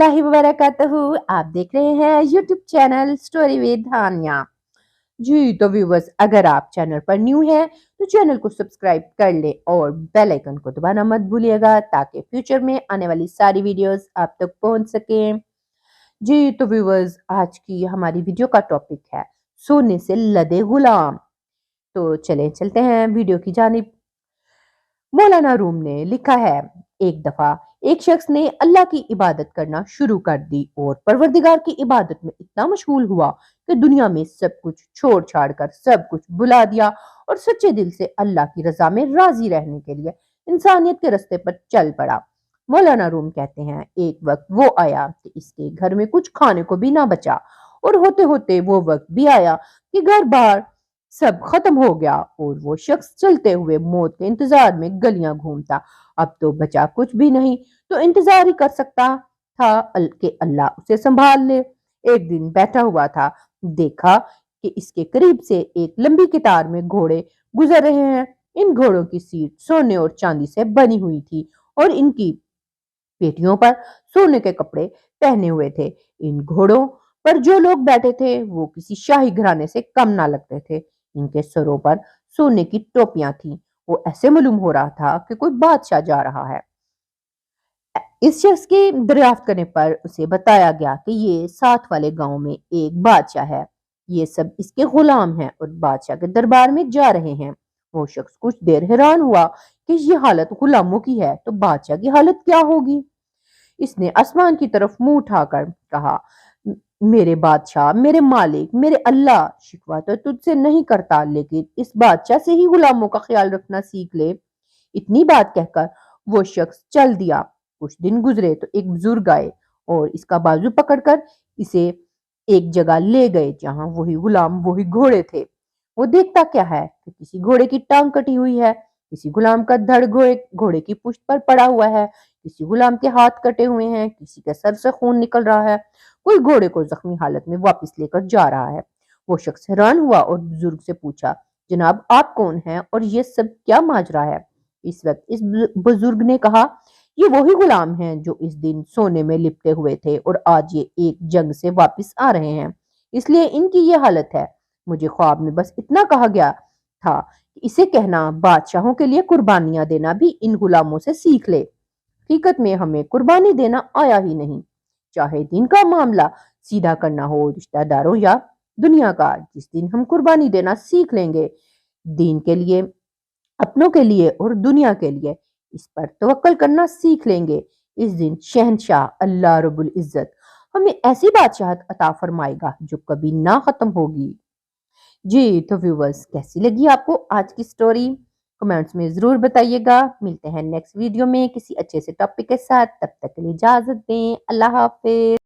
वरहमतुल्लाहि वबरकातुहू। आप देख रहे हैं यूट्यूब चैनल स्टोरी विद हानिया। जी तो व्यूवर्स, अगर आप चैनल पर न्यू हैं तो चैनल को सब्सक्राइब कर ले और बेल आइकन को दबाना मत भूलिएगा ताकि फ्यूचर में आने वाली सारी वीडियोस आप तक पहुंच सकें। जी तो व्यूवर्स, आज की हमारी वीडियो का टॉपिक है सोने से लदे गुलाम। तो चलते हैं वीडियो की जानिब। मौलाना रूम ने लिखा है, एक दफा एक शख्स ने अल्लाह की इबादत करना शुरू कर दी और परवरदिगार की इबादत में इतना मशगूल हुआ कि दुनिया में सब कुछ छोड़ छाड़ कर सब कुछ बुला दिया और सच्चे दिल से अल्लाह की रजा में राजी रहने के लिए इंसानियत के रास्ते पर चल पड़ा। मौलाना रूम कहते हैं, एक वक्त वो आया कि इसके घर में कुछ खाने को भी ना बचा और होते होते वो वक्त भी आया कि घर बार सब खत्म हो गया और वो शख्स चलते हुए मौत के इंतजार में गलियां घूमता। अब तो बचा कुछ भी नहीं, तो इंतजार ही कर सकता था कि अल्लाह उसे संभाल ले। एक दिन बैठा हुआ था, देखा कि इसके करीब से एक लंबी कतार में घोड़े गुजर रहे हैं। इन घोड़ों की सीट सोने और चांदी से बनी हुई थी और इनकी पेटियों पर सोने के कपड़े पहने हुए थे। इन घोड़ों पर जो लोग बैठे थे वो किसी शाही घराने से कम ना लगते थे। इनके सरों पर सोने की टोपियां थीं। वो ऐसे मालूम हो रहा था कि कोई बादशाह जा रहा है। इस शख्स के दरियाफ्त करने पर उसे बताया गया कि ये साथ वाले गांव में एक बादशाह है। ये सब इसके गुलाम हैं और बादशाह के दरबार में जा रहे हैं। वो शख्स कुछ देर हैरान हुआ कि ये हालत गुलामों की है तो बादशाह की हालत क्या होगी। इसने आसमान की तरफ मुंह उठाकर कहा, मेरे बादशाह, मेरे मालिक, मेरे अल्लाह, शिकवा तो तुझसे नहीं करता, लेकिन इस बादशाह से ही गुलामों का ख्याल रखना सीख ले। इतनी बात कहकर वो शख्स चल दिया। कुछ दिन गुजरे तो एक बुजुर्ग आए और इसका बाजू पकड़कर इसे एक जगह ले गए जहां वही गुलाम वही घोड़े थे। वो देखता क्या है कि किसी घोड़े की टांग कटी हुई है, किसी गुलाम का धड़ घोड़े की पुश्त पर पड़ा हुआ है, किसी गुलाम के हाथ कटे हुए हैं, किसी के सर से खून निकल रहा है, कोई घोड़े को जख्मी हालत में वापस लेकर जा रहा है। वो शख्स हैरान हुआ और बुजुर्ग से पूछा, जनाब आप कौन हैं और ये सब क्या माजरा है। इस वक्त इस बुजुर्ग ने कहा, ये वही गुलाम हैं जो इस दिन सोने में लिपटे हुए थे और आज ये एक जंग से वापस आ रहे हैं, इसलिए इनकी ये हालत है। मुझे ख्वाब में बस इतना कहा गया था कि इसे कहना बादशाहों के लिए कुर्बानियां देना भी इन गुलामों से सीख ले। हकीकत में हमें कुर्बानी देना आया ही नहीं, चाहे दिन का मामला सीधा करना हो रिश्तेदारों या दुनिया का। जिस दिन हम कुर्बानी देना सीख लेंगे, दीन के लिए, अपनों के लिए और दुनिया के लिए, इस पर तवक्कल करना सीख लेंगे, इस दिन शहंशाह अल्लाह रब्बुल इज्जत हमें ऐसी बादशाहत अता फरमाएगा जो कभी ना खत्म होगी। जी तो व्यूवर्स, कैसी लगी आपको आज की स्टोरी? कमेंट्स में जरूर बताइएगा। मिलते हैं नेक्स्ट वीडियो में किसी अच्छे से टॉपिक के साथ। तब तक के लिए इजाजत दें। अल्लाह हाफिज।